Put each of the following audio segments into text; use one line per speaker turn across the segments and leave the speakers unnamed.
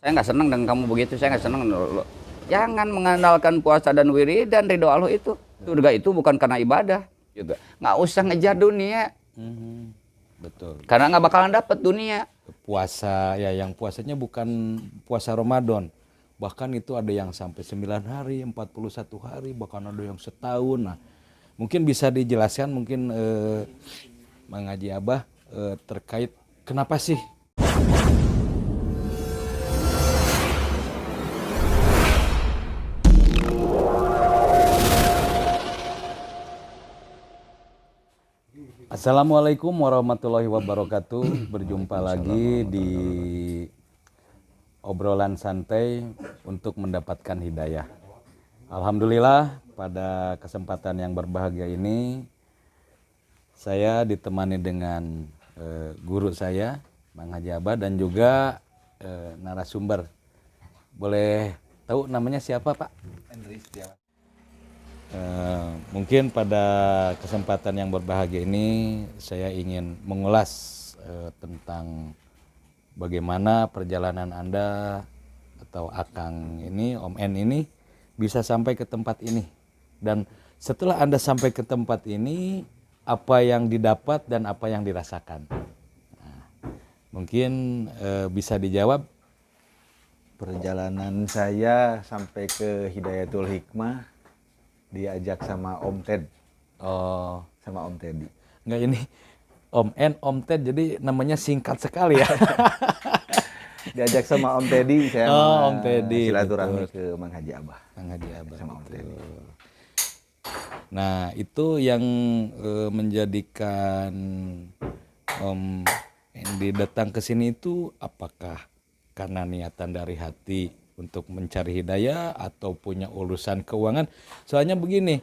Saya nggak senang dengan kamu begitu, saya nggak senang. Jangan mengandalkan puasa dan wiridan, ridho Allah itu. Surga itu bukan karena ibadah juga. Nggak usah ngejar dunia.
Betul.
Karena nggak bakalan dapet dunia.
Puasa ya, yang puasanya bukan puasa Ramadan. Bahkan itu ada yang sampai 9 hari, 41 hari, bahkan ada yang setahun. Nah, mungkin bisa dijelaskan mungkin Mang Haji Abah terkait kenapa sih? Assalamualaikum warahmatullahi wabarakatuh. Berjumpa lagi di obrolan santai untuk mendapatkan hidayah. Alhamdulillah pada kesempatan yang berbahagia ini saya ditemani dengan guru saya Mang Haji Abah dan juga narasumber. Boleh tahu namanya siapa, Pak? Henry Setiawan. Mungkin pada kesempatan yang berbahagia ini saya ingin mengulas tentang bagaimana perjalanan Anda atau Akang ini, Om N ini bisa sampai ke tempat ini. Dan setelah Anda sampai ke tempat ini, apa yang didapat dan apa yang dirasakan. Nah, mungkin bisa dijawab.
Perjalanan saya sampai ke Hidayatul Hikmah diajak sama Om Ted.
Oh,
Sama Om Teddy.
enggak ini Om N, Om Ted, jadi namanya singkat sekali ya.
Diajak sama Om Teddy, saya
Om Teddy,
silaturahmi
betul.
ke Mang Haji Abah.
Mang Haji Abah.
Sama Om Teddy.
Nah, itu yang menjadikan Om Endi datang ke sini itu apakah karena niatan dari hati untuk mencari hidayah atau punya urusan keuangan? Soalnya begini,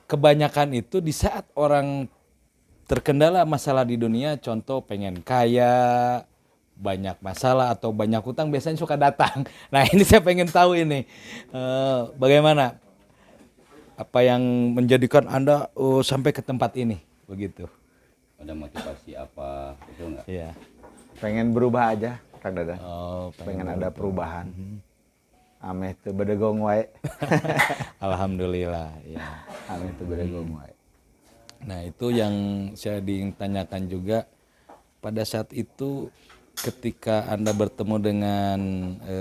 kebanyakan itu di saat orang terkendala masalah di dunia, contoh pengen kaya, banyak masalah atau banyak hutang, biasanya suka datang. Nah, ini saya pengen tahu ini bagaimana, apa yang menjadikan Anda sampai ke tempat ini begitu?
Ada motivasi apa itu enggak?
Iya.
Pengen berubah aja, Kang Dada.
Oh,
Pengen ada perubahan. Ameh teu bedegong wae.
Alhamdulillah ya.
Ameh teu bedegong wae.
Nah, itu yang saya ditanyakan juga pada saat itu ketika Anda bertemu dengan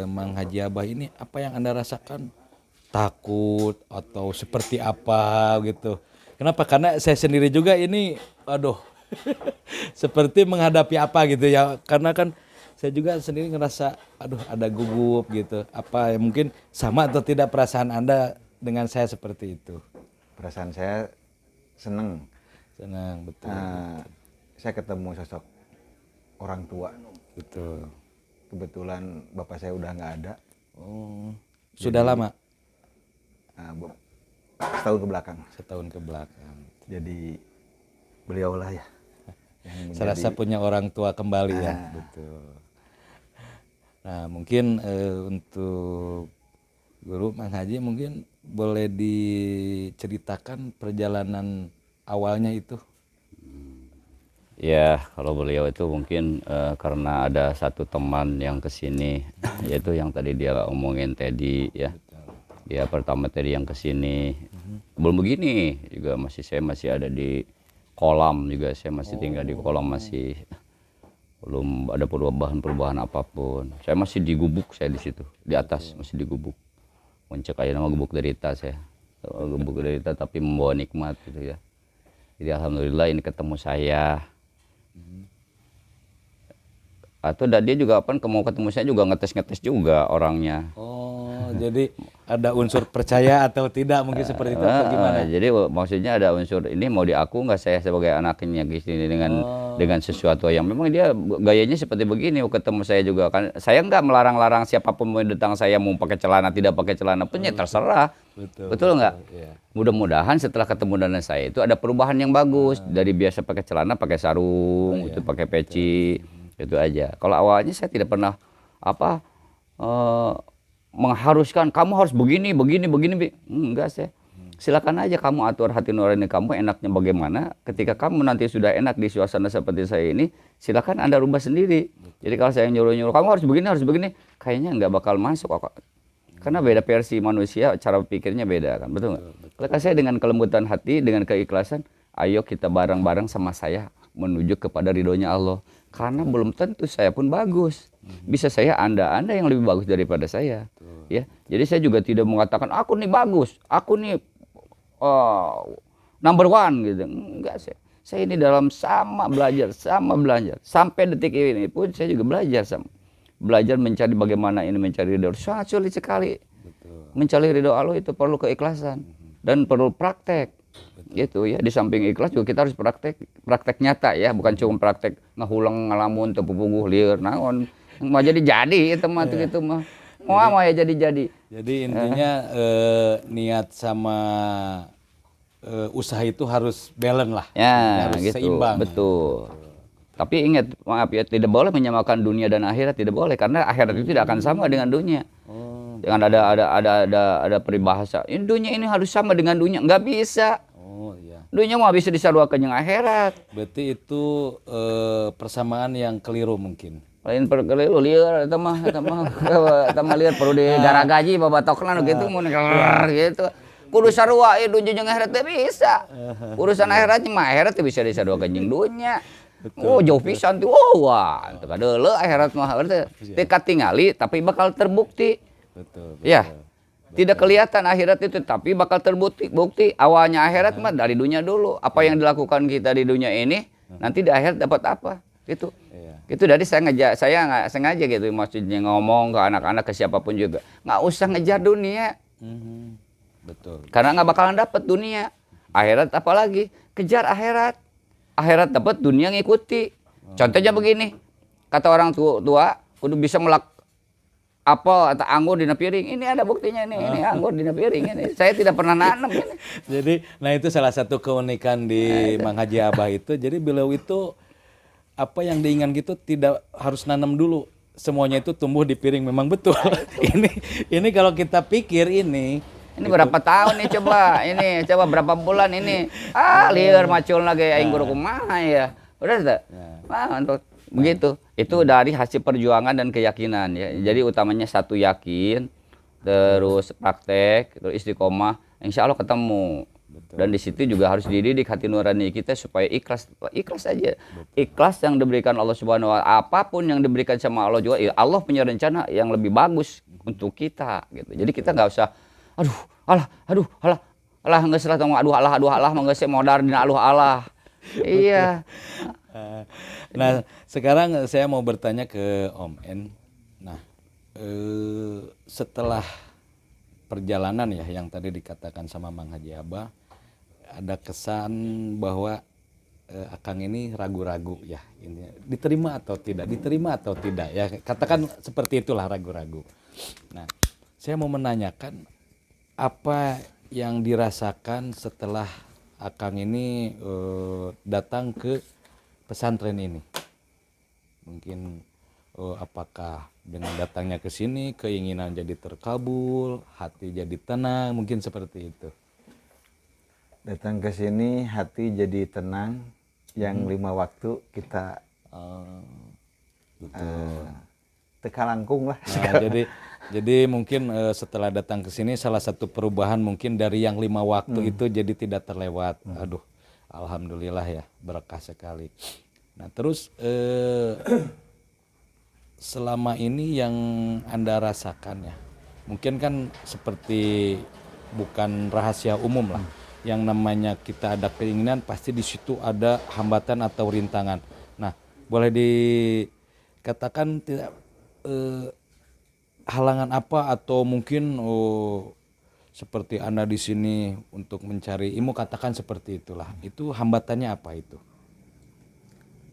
Mang Haji Abah ini, apa yang Anda rasakan? Takut atau seperti apa gitu? Kenapa? Karena saya sendiri juga ini, aduh, seperti menghadapi apa gitu ya. Karena kan saya juga sendiri ngerasa, aduh, ada gugup gitu. Apa ya, mungkin sama atau tidak perasaan Anda dengan saya seperti itu?
Perasaan saya seneng.
Senang, betul.
Saya ketemu sosok orang tua.
Betul.
Kebetulan bapak saya udah nggak ada.
Oh, sudah lama?
Setahun ke belakang.
Setahun ke belakang.
Jadi beliau lah ya.
Saya rasa punya orang tua kembali ya. Betul. Nah, mungkin untuk Guru Mang Haji mungkin boleh diceritakan perjalanan awalnya itu.
Ya, kalau beliau itu mungkin karena ada satu teman yang kesini, yaitu yang tadi dia omongin Teddy ya. Dia pertama Teddy yang kesini, belum begini juga saya masih ada di kolam juga, saya masih tinggal di kolam, masih belum ada perubahan apapun. Saya masih digubuk, saya di situ di atas masih digubuk. Mencek aja nama gubuk derita saya, gubuk derita tapi membawa nikmat gitu ya. Jadi alhamdulillah ini ketemu saya. Atau dia juga mau ketemu saya juga ngetes juga orangnya.
Oh, jadi ada unsur percaya atau tidak mungkin seperti itu atau gimana?
Jadi maksudnya ada unsur ini mau diaku nggak saya sebagai anaknya di sini dengan sesuatu yang memang dia gayanya seperti begini. Ketemu saya juga kan, saya nggak melarang-larang siapapun mau datang saya mau pakai celana tidak pakai celana pun ya terserah. Betul nggak?
Iya.
Mudah-mudahan setelah ketemu dengan saya itu ada perubahan yang bagus, dari biasa pakai celana pakai sarung, itu pakai peci, itu aja. Kalau awalnya saya tidak pernah mengharuskan kamu harus begini. Enggak, saya Silakan aja kamu atur hati nurani kamu enaknya bagaimana. Ketika kamu nanti sudah enak di suasana seperti saya ini, silakan Anda rubah sendiri. Jadi kalau saya nyuruh-nyuruh kamu harus begini, kayaknya nggak bakal masuk kok. Karena beda versi manusia, cara pikirnya beda kan, betul nggak? Maka saya dengan kelembutan hati, dengan keikhlasan, ayo kita bareng-bareng sama saya menuju kepada ridhonya Allah. Karena belum tentu saya pun bagus. Bisa saya Anda yang lebih bagus daripada saya. Ya, jadi saya juga tidak mengatakan aku nih bagus, aku nih number one gitu. Enggak, saya ini dalam sama belajar sampai detik ini pun saya juga belajar mencari bagaimana ini mencari ridho. Sangat sulit sekali. Mencari ridho Allah itu perlu keikhlasan dan perlu praktek. Gitu ya, di samping ikhlas juga kita harus praktek nyata ya, bukan cuma praktek ngahulang ngalamun teu pupuguh lieur naon. Mau jadi itu mah gitu mah. Mau ya jadi.
Jadi intinya niat sama usaha itu harus balance lah.
Ya,
harus
gitu.
seimbang.
Betul. Tapi ingat, maaf ya, tidak boleh menyamakan dunia dan akhirat, tidak boleh karena akhirat itu tidak akan sama dengan dunia. Jangan ada peribahasa. Ini dunia ini harus sama dengan dunia, nggak bisa.
Oh iya.
Dunia mah bisa disaruakeun jeung akhirat.
Berarti itu persamaan yang keliru mungkin.
Lain perkeliru lieur eta mah lieur perlu digaragaji babatokna gitu mun gitu. Kudu sarua dunya jeung akhirat teh bisa. Urusan akhiratnya mah akhirat teh bisa disaruakeun jeung dunya. Oh jauh pisan tuh. Wah, teu kadeuleu akhirat mah teh katingali tapi bakal terbukti.
Betul.
Ya. Tidak kelihatan akhirat itu tapi bakal terbukti. Awalnya akhirat mah dari dunia dulu. Apa yang dilakukan kita di dunia ini nanti di akhirat dapat apa? Gitu. Itu dari saya nggak sengaja gitu maksudnya ngomong ke anak-anak ke siapapun juga nggak usah ngejar dunia.
Betul.
Karena nggak bakalan dapat dunia. Akhirat apalagi kejar akhirat. Akhirat dapat dunia ngikuti. Contohnya begini, kata orang tua kudu bisa apel atau anggur di piring. Ini ada buktinya ini anggur di piring ini. Saya tidak pernah nanam ini.
Jadi, nah itu salah satu keunikan di Mang Haji Abah itu. Jadi beliau itu apa yang diingat gitu tidak harus nanam dulu. Semuanya itu tumbuh di piring memang betul. ini kalau kita pikir ini
berapa tahun nih coba berapa bulan ini lieur macul lagi aing guru kumaha ya. Udah tak? Untuk begitu. Itu dari hasil perjuangan dan keyakinan ya. Jadi utamanya satu yakin, terus praktek, terus istiqomah, insya Allah ketemu. Dan di situ juga harus dididik hati nurani kita supaya ikhlas aja. Ikhlas yang diberikan Allah Subhanahu wa taala, apapun yang diberikan sama Allah juga, ya Allah punya rencana yang lebih bagus untuk kita gitu. Jadi kita nggak usah alah nggak salah tong aduh Allah mah geus modar dina Allah. Iya.
Nah, sekarang saya mau bertanya ke Om En. Nah, setelah perjalanan ya yang tadi dikatakan sama Mang Haji Abah, ada kesan bahwa Akang ini ragu-ragu ya, ini diterima atau tidak ya, katakan seperti itulah, ragu-ragu. Nah, saya mau menanyakan apa yang dirasakan setelah Akang ini datang ke pesantren ini. Mungkin apakah dengan datangnya ke sini keinginan jadi terkabul, hati jadi tenang, mungkin seperti itu.
Datang ke sini hati jadi tenang, yang 5 waktu kita tekalangkung lah.
Nah, jadi mungkin setelah datang ke sini salah satu perubahan mungkin dari yang 5 waktu itu jadi tidak terlewat. Aduh, alhamdulillah ya, berkah sekali. Nah, terus selama ini yang Anda rasakan ya, mungkin kan seperti bukan rahasia umum lah. Yang namanya kita ada keinginan pasti di situ ada hambatan atau rintangan. Nah, boleh dikatakan tidak halangan apa atau mungkin seperti Anda di sini untuk mencari ilmu, katakan seperti itulah. Itu hambatannya apa itu?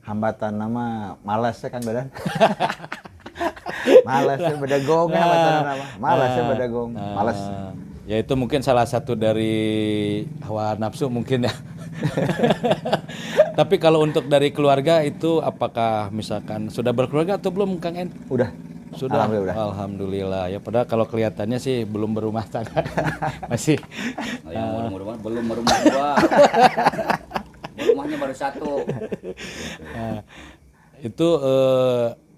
Hambatan nama malasnya Kang Dadan. Malasnya bedagong hambatan nama. Malasnya bedagong. Malas.
Ya itu mungkin salah satu dari hawa nafsu mungkin ya. Tapi kalau untuk dari keluarga itu apakah misalkan sudah berkeluarga atau belum Kang En?
Udah.
Sudah, alhamdulillah. Ya padahal kalau kelihatannya sih belum berumah tangga. Masih
Yang rumah belum berumah dua. Rumahnya baru satu.
itu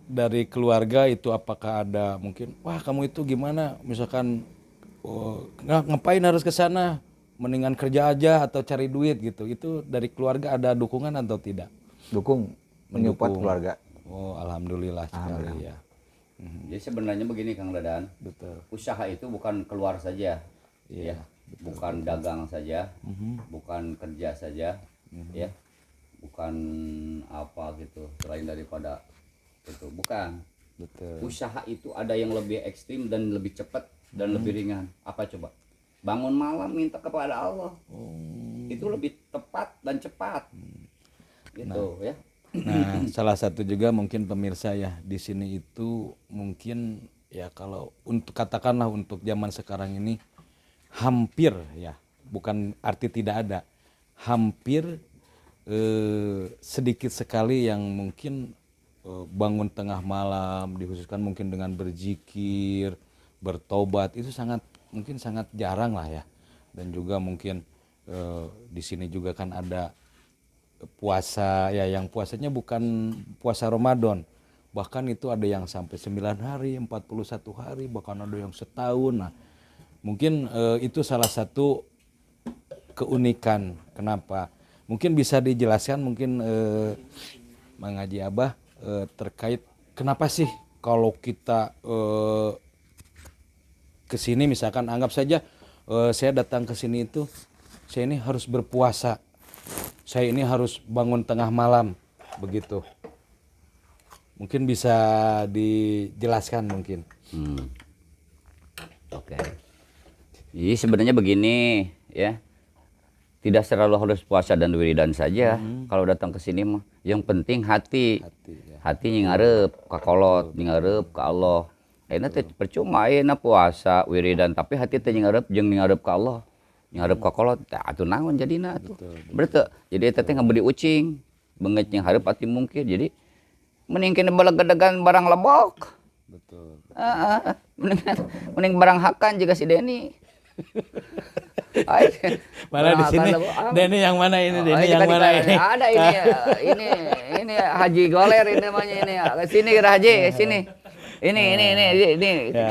dari keluarga itu apakah ada mungkin wah kamu itu gimana misalkan ngapain harus ke sana mendingan kerja aja atau cari duit gitu, itu dari keluarga ada dukungan atau tidak?
Dukung, menyupport keluarga.
Oh alhamdulillah sekali ya.
Jadi sebenarnya begini Kang Dadan,
Betul.
usaha itu bukan keluar saja, ya, bukan dagang saja, bukan kerja saja, ya, bukan apa gitu, selain daripada itu, bukan.
Betul.
Usaha itu ada yang lebih ekstrim dan lebih cepat dan lebih ringan. Apa coba? Bangun malam minta kepada Allah, itu lebih tepat dan cepat, gitu ya.
Nah, salah satu juga mungkin pemirsa ya di sini itu mungkin ya kalau untuk katakanlah untuk zaman sekarang ini hampir ya, bukan arti tidak ada, hampir sedikit sekali yang mungkin bangun tengah malam dikhususkan mungkin dengan berzikir, bertobat, itu mungkin sangat jarang lah ya. Dan juga mungkin di sini juga kan ada puasa ya, yang puasanya bukan puasa Ramadan, bahkan itu ada yang sampai 9 hari, 41 hari, bahkan ada yang setahun. Nah mungkin itu salah satu keunikan. Kenapa? Mungkin bisa dijelaskan mungkin Mang Haji Abah terkait kenapa sih kalau kita ke sini misalkan anggap saja saya datang ke sini itu saya ini harus berpuasa, saya ini harus bangun tengah malam begitu. Mungkin bisa dijelaskan mungkin.
Oke. Jadi sebenarnya begini ya. Tidak selalu harus puasa dan wiridan saja. Kalau datang ke sini mah yang penting hati. Hati ngarep ka kolot, ngarep ka Allah. Ayeuna teh percuma ayeuna puasa wiridan tapi hati teh ngarep jeung ngarep ka Allah. Ngarep ka kolot tah atuh naon jadina atuh. Berarti jadi eta teh ngabdi ucing, beungeut jeung hareup ati mungkin. Jadi mending kena balagedegan barang lebok.
Betul.
Mending barang hakan juga si Denny.
Mana di sini? Denny yang mana ini? Denny yang mana ini?
Ada ini Haji Goler ini namanya ini. Sini kira Haji, sini. Ini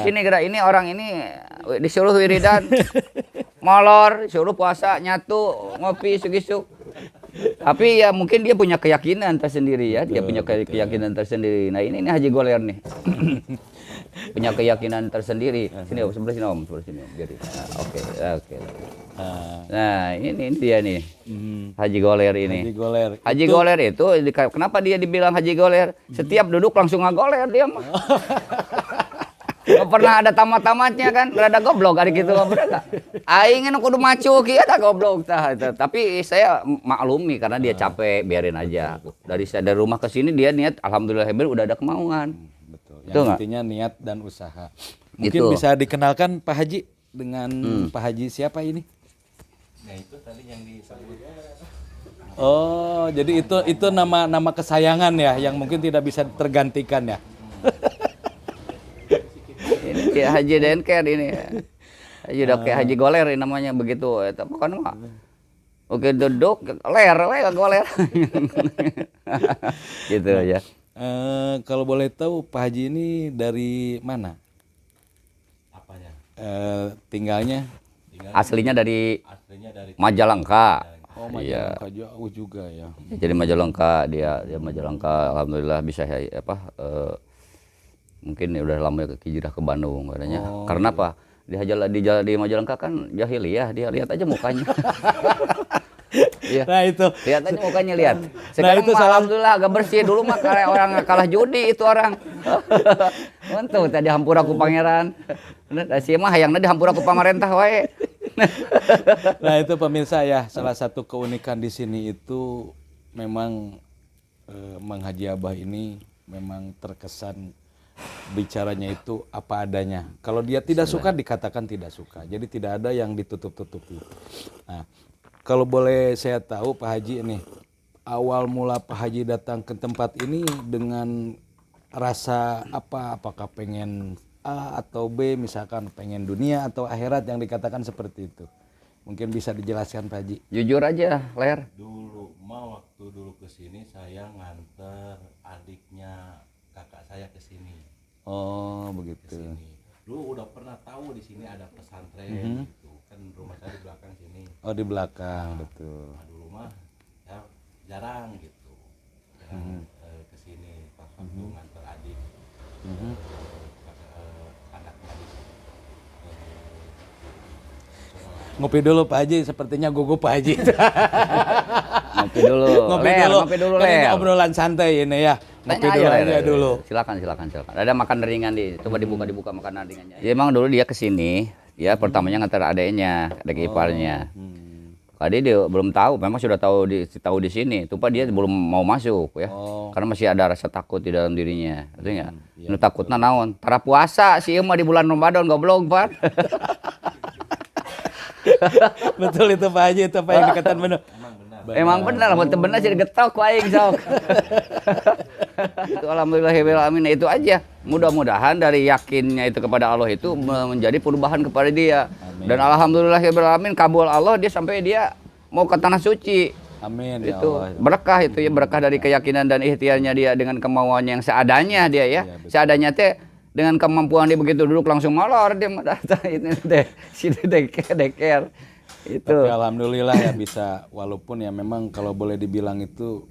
sini kira ini orang ini disuruh wiridan, molor, suruh puasa, nyatu, ngopi, sugisuk. Tapi ya mungkin dia punya keyakinan tersendiri ya, dia punya keyakinan tersendiri. Nah ini Haji Goler nih. Punya keyakinan tersendiri. Sini Om, sebelah sini Om, sebelah sini Om. Biar. Oke. Nah, ini dia nih. Haji Goler ini.
Haji Goler.
Haji Goler itu kenapa dia dibilang Haji Goler? Setiap duduk langsung ngagoler dia mah. Gak pernah ada tamat-tamatnya kan, rada goblok hari gitu bener. Aing nu kudu macu kieu tah goblok tah. Tapi saya maklumi karena dia capek, biarin aja. Dari rumah ke sini dia niat alhamdulillah udah ada kemauan.
Yang intinya niat dan usaha. Mungkin bisa dikenalkan Pak Haji dengan Pak Haji siapa ini?
Nah itu tadi yang disebut.
Oh, jadi itu nama kesayangan ya, yang mungkin tidak bisa tergantikan ya.
Ini Haji Denker ini. Haji Haji Goler ini namanya begitu. Tapi kan mah. Oke duduk goler. Gitu ya.
Kalau boleh tahu Pak Haji ini dari mana?
Apanya?
Tinggalnya?
Aslinya dari Majalengka.
Oh Majalengka jauh juga ya.
Jadi Majalengka dia Majalengka, alhamdulillah bisa mungkin udah lama hijrah ke Bandung katanya. Karena apa? Di Majalengka kan jahiliyah, dia lihat aja mukanya. Iya.
Nah itu.
Lihat aja mukanya lihat. Sekarang itu alhamdulillah agak bersih, dulu mah kayak orang kalah judi itu orang. Untung tadi hampura ku pangeran. Da sia mah hayangna dihampura ku pamarentah wae.
Nah itu pemirsa ya, salah satu keunikan di sini itu memang Mang Haji Abah ini memang terkesan bicaranya itu apa adanya. Kalau dia tidak suka dikatakan tidak suka. Jadi tidak ada yang ditutup-tutupi. Nah, kalau boleh saya tahu Pak Haji ini, awal mula Pak Haji datang ke tempat ini dengan rasa apa? Apakah pengen A atau B, misalkan pengen dunia atau akhirat yang dikatakan seperti itu? Mungkin bisa dijelaskan Pak Haji.
Jujur aja, Ler.
Dulu waktu dulu ke sini saya nganter adiknya kakak saya ke sini.
Oh, begitu.
Dulu udah pernah tahu di sini ada pesantren gitu. Kan rumah saya di belakang sini.
Oh, di belakang, betul.
Nah, dulu mah ya jarang gitu. Jarang ke sini pas waktu nganter adik. Anaknya di sini.
Ngopi dulu Pak Haji, sepertinya gugup Pak Haji.
Ngopi dulu. Ngopi dulu,
Kan ini
Ler.
obrolan santai ini ya. Ngopi
Tanya
dulu
aja,
aja
Ler.
dulu.
Silakan. Ada makan ringan coba dibuka makanan ringannya. Ya, emang dulu dia kesini, ya pertamanya ngantar adeknya, adik iparnya. Tadi dia belum tahu, memang sudah tahu di sini. Tuh Pak dia belum mau masuk ya. Karena masih ada rasa takut di dalam dirinya. Betul enggak? Nu takutna naon? Tara puasa sih mah di bulan Ramadan goblok, Pak.
Betul itu Pak Haji, itu Pak yang dikatakan benar.
Emang benar, betul benar sih getok ku aing sok. Itu alhamdulillahirabbil alamin, itu aja. Mudah-mudahan dari yakinnya itu kepada Allah itu menjadi perubahan kepada dia. Amin. Dan alhamdulillahirabbil alamin kabul Allah, dia sampai dia mau ke tanah suci.
Amin ya
Itu
Allah.
berkah itu ya, berkah dari keyakinan dan ikhtiarnya dia dengan kemauannya yang seadanya dia ya. Seadanya teh dengan kemampuan dia begitu duduk langsung molor dia ini teh sini deker. Itu.
Tapi alhamdulillah ya bisa, walaupun ya memang kalau boleh dibilang itu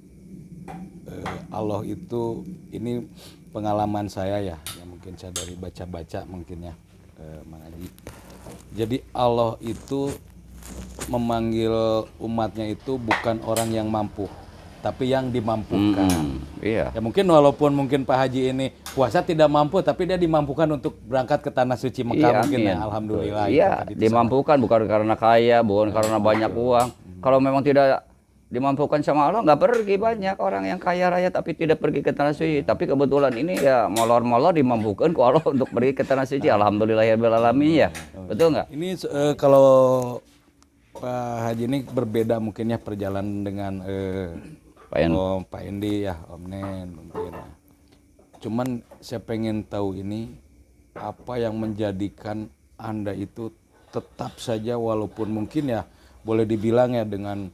Allah itu, ini pengalaman saya ya, yang mungkin saya dari baca-baca mungkin ya Mang Haji. Jadi Allah itu memanggil umatnya itu bukan orang yang mampu, tapi yang dimampukan.
Iya.
Ya mungkin walaupun mungkin Pak Haji ini puasa tidak mampu, tapi dia dimampukan untuk berangkat ke tanah suci Mekah,
Iya,
mungkin
amin.
ya, alhamdulillah.
Iya,
itu tadi
dimampukan bukan karena kaya, bukan karena banyak uang. Kalau memang tidak dimampukan sama Allah, nggak pergi. Banyak orang yang kaya raya tapi tidak pergi ke tanah suci. Tapi kebetulan ini ya molor-molor dimampukan ke Allah untuk pergi ke tanah suci. Alhamdulillahirabbil alamin ya. Betul nggak?
Ini kalau Pak Haji ini berbeda mungkin ya perjalanan dengan Pak Endi ya, Om Nen mungkin. Cuman saya pengen tahu ini apa yang menjadikan Anda itu tetap saja walaupun mungkin ya boleh dibilang ya dengan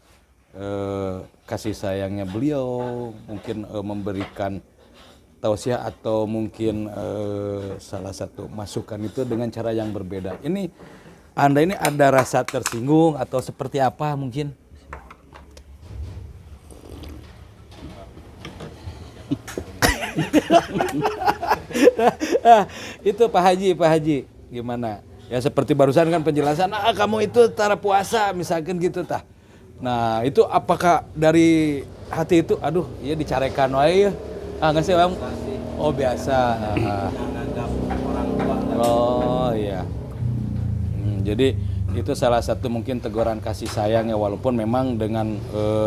kasih sayangnya beliau, mungkin memberikan tausiah atau mungkin salah satu masukan itu dengan cara yang berbeda. Ini Anda ini ada rasa tersinggung atau seperti apa mungkin? Itu Pak Haji gimana? Ya seperti barusan kan penjelasan, kamu itu tara puasa misalkan gitu tah. Nah itu apakah dari hati itu, aduh ya dicarekan wae ya? Nggak sih Bang? Oh biasa. Oh iya. Jadi itu salah satu mungkin teguran kasih sayang ya, walaupun memang dengan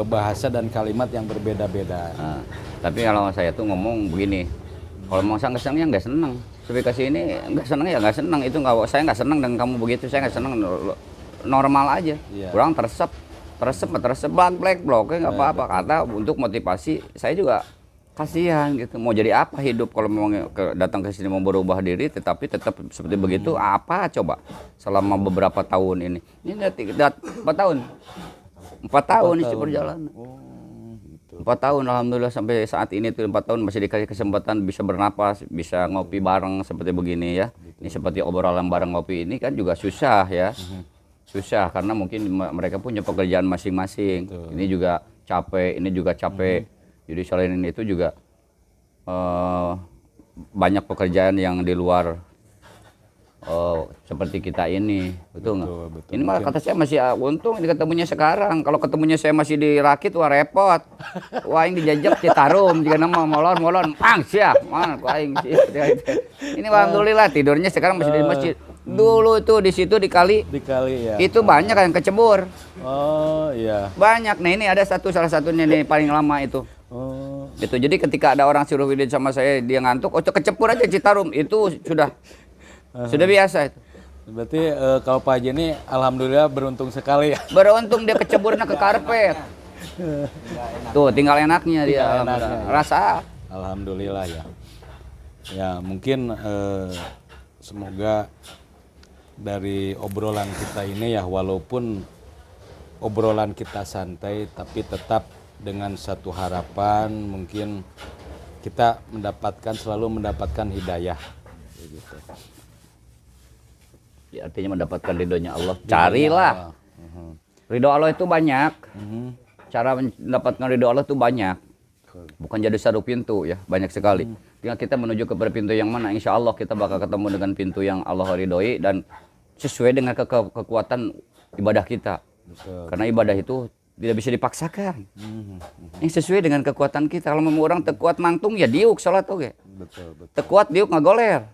bahasa dan kalimat yang berbeda-beda.
Nah, tapi kalau saya tuh ngomong begini, kalau mau saya nggak senang ya nggak senang. Seperti ini nggak senang ya nggak senang, itu nggak, saya nggak senang dengan kamu begitu, saya nggak senang, normal aja.
Iya.
Kurang teresep black block ya nggak apa-apa, kata untuk motivasi saya juga kasihan gitu, mau jadi apa hidup kalau mau datang ke sini mau berubah diri tetapi tetap seperti begitu, apa coba selama beberapa tahun ini 4 tahun isi perjalanan. 4 tahun alhamdulillah sampai saat ini tuh 4 tahun masih dikasih kesempatan bisa bernapas, bisa ngopi bareng seperti begini ya. Ini seperti obrolan bareng ngopi ini kan juga susah ya. Susah karena mungkin mereka punya pekerjaan masing-masing. Ini juga capek, ini juga capek. Jadi selain itu juga banyak pekerjaan yang di luar seperti kita ini, betul nggak? Ini malah kata saya masih untung ini ketemunya sekarang. Kalau ketemunya saya masih dirakit, wah repot. Wah ini dijajak Citarum, jika nama molor, siap, mana aing ini alhamdulillah tidurnya sekarang masih di masjid. Dulu itu di situ di kali
ya.
Itu banyak yang kecebur.
Oh iya.
Banyak. Nah ini ada salah satunya nih paling lama itu.
Oh.
Gitu. Jadi ketika ada orang suruh video sama saya dia ngantuk, kecepur aja Citarum, itu sudah biasa itu.
Berarti kalau Pak Haji ini alhamdulillah beruntung sekali ya.
Beruntung dia keceburnya ke karpet. Tuh tinggal enaknya dia. Alhamdulillah. Rasa.
Alhamdulillah ya. Ya mungkin semoga dari obrolan kita ini ya, walaupun obrolan kita santai tapi tetap dengan satu harapan, mungkin kita selalu mendapatkan hidayah gitu.
Ya, artinya mendapatkan ridhonya Allah. Carilah. Ridho Allah itu banyak. Cara mendapatkan ridho Allah itu banyak. Bukan jadi satu pintu ya, banyak sekali. Tinggal kita menuju kepada pintu yang mana, insya Allah kita bakal ketemu dengan pintu yang Allah ridhoi dan sesuai dengan kekuatan ibadah kita.
Betul.
Karena ibadah itu tidak bisa dipaksakan. Ini sesuai dengan kekuatan kita. Kalau mau orang tekuat mangtung ya diuk salat oge.
Betul, betul.
Tekuat diuk ngagoler.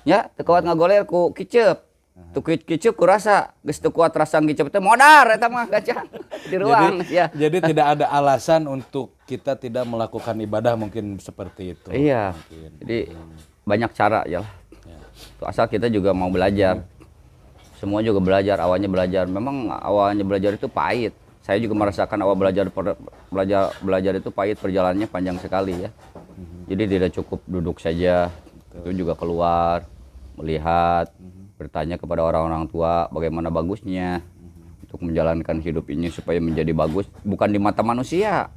Ya, tekuat ngagoler ku kicep. Tu kicep ku rasa, geus teu kuat rasa kicep teh modar eta mah gacang di ruang ya.
Jadi tidak ada alasan untuk kita tidak melakukan ibadah mungkin seperti itu.
Iya.
Mungkin.
Jadi banyak cara ya. Asal kita juga mau belajar. Semua juga belajar, awalnya belajar. Memang awalnya belajar itu pahit. Saya juga merasakan awal belajar itu pahit, perjalanannya panjang sekali ya. Jadi tidak cukup duduk saja. Itu juga keluar, melihat, bertanya kepada orang-orang tua bagaimana bagusnya untuk menjalankan hidup ini supaya menjadi bagus, bukan di mata manusia.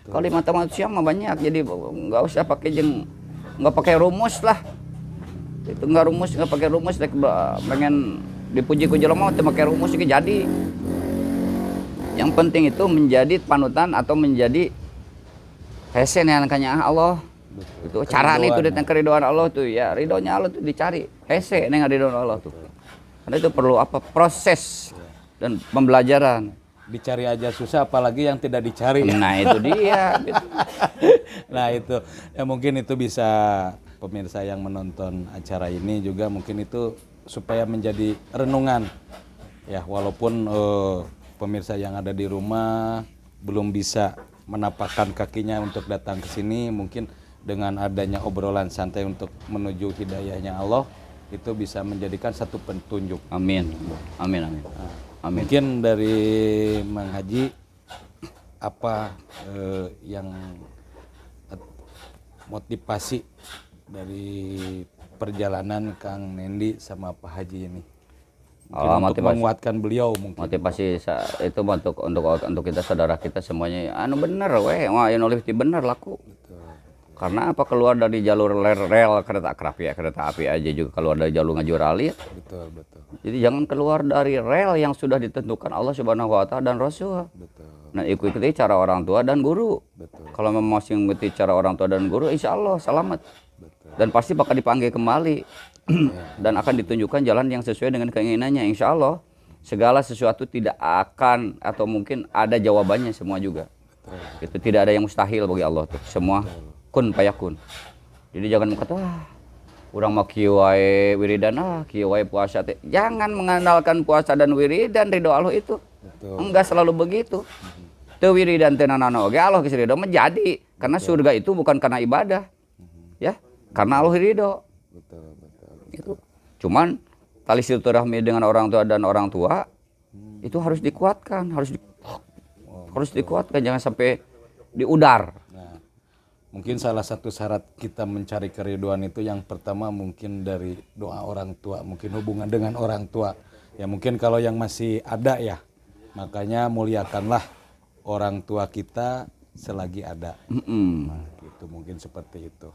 Kalau di mata manusia mah banyak, jadi nggak usah nggak pakai rumus lah. Itu nggak pakai rumus, pengen dipuji ku jelema teh pakai rumus iki jadi. Yang penting itu menjadi panutan atau menjadi hese neangannya Allah. Itu cara itu datang ke ridhoan Allah tuh ya, ridhonya Allah tuh dicari. Hese neng ridhoan Allah tuh. Karena itu perlu apa? Proses dan pembelajaran.
Dicari aja susah, apalagi yang tidak dicari.
Nah itu dia. Gitu.
Nah itu ya, mungkin itu bisa pemirsa yang menonton acara ini juga mungkin itu supaya menjadi renungan ya, walaupun pemirsa yang ada di rumah belum bisa menapakkan kakinya untuk datang ke sini, mungkin dengan adanya obrolan santai untuk menuju hidayahnya Allah itu bisa menjadikan satu petunjuk.
Amin. Amin. Amin. Amin.
Mungkin dari Mang Haji apa yang motivasi dari perjalanan Kang Nendi sama Pak Haji ini? Untuk menguatkan beliau mungkin.
Motivasi itu untuk kita, saudara kita semuanya anu bener weh, yang oleh bener laku.
Betul.
Karena apa, keluar dari jalur rel kereta api aja juga keluar dari jalur ngajur alit.
Betul, betul.
Jadi jangan keluar dari rel yang sudah ditentukan Allah Subhanahu wa taala dan Rasul.
Betul.
Nah, ikuti cara orang tua dan guru.
Betul.
Kalau memang masih mengikuti cara orang tua dan guru, insya Allah selamat.
Betul.
Dan pasti bakal dipanggil kembali. Dan akan ditunjukkan jalan yang sesuai dengan keinginannya, insya Allah. Segala sesuatu tidak akan atau mungkin ada jawabannya semua juga. Betul. Itu tidak ada yang mustahil bagi Allah tuh. Semua kun payakun. Jadi jangan berkata, urang mau kieu wae wiridan, kieu wae puasa teh. Jangan mengandalkan puasa dan wiridan ridho Allah itu.
Betul.
Enggak selalu begitu. Teu wiridan teh nanana oge Allah geus ridho menjadi. Karena surga itu bukan karena ibadah. Ya, karena Allah ridho.
Betul, betul.
Itu. Cuman tali silaturahmi dengan orang tua dan orang tua itu harus dikuatkan, harus dikuatkan, jangan sampai diudar.
Nah, mungkin salah satu syarat kita mencari keriduan itu yang pertama mungkin dari doa orang tua, mungkin hubungan dengan orang tua. Ya mungkin kalau yang masih ada ya, makanya muliakanlah orang tua kita selagi ada. Nah, gitu mungkin seperti itu.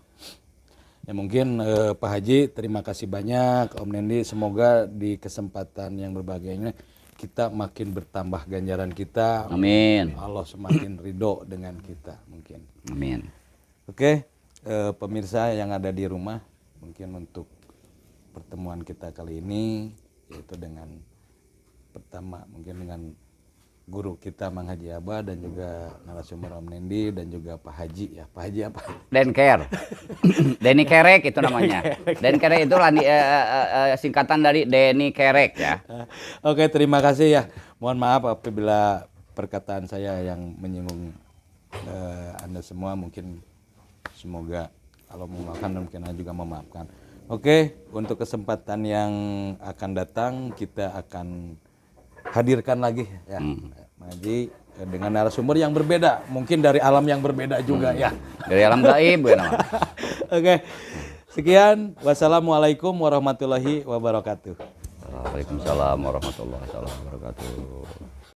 Ya mungkin Pak Haji, terima kasih banyak Om Nendi. Semoga di kesempatan yang berbahagia ini kita makin bertambah ganjaran kita.
Amin.
Allah semakin ridho dengan kita mungkin.
Amin.
Oke, pemirsa yang ada di rumah, mungkin untuk pertemuan kita kali ini yaitu dengan pertama mungkin dengan guru kita Mang Haji Abah dan juga narasumber Om Nendi dan juga Pak Haji ya. Pak Haji apa?
Denker. Denny Kerek itu namanya. Denny Kerek itu singkatan dari Denny Kerek ya.
Oke, terima kasih ya. Mohon maaf apabila perkataan saya yang menyinggung Anda semua, mungkin semoga Allah memaafkan dan mungkin Anda juga memaafkan. Oke, untuk kesempatan yang akan datang kita akan hadirkan lagi ya, Mang Haji dengan narasumber yang berbeda, mungkin dari alam yang berbeda juga ya.
Dari alam gaib ya nama.
Oke. Sekian. Wassalamualaikum warahmatullahi wabarakatuh.
Waalaikumsalam warahmatullahi wabarakatuh.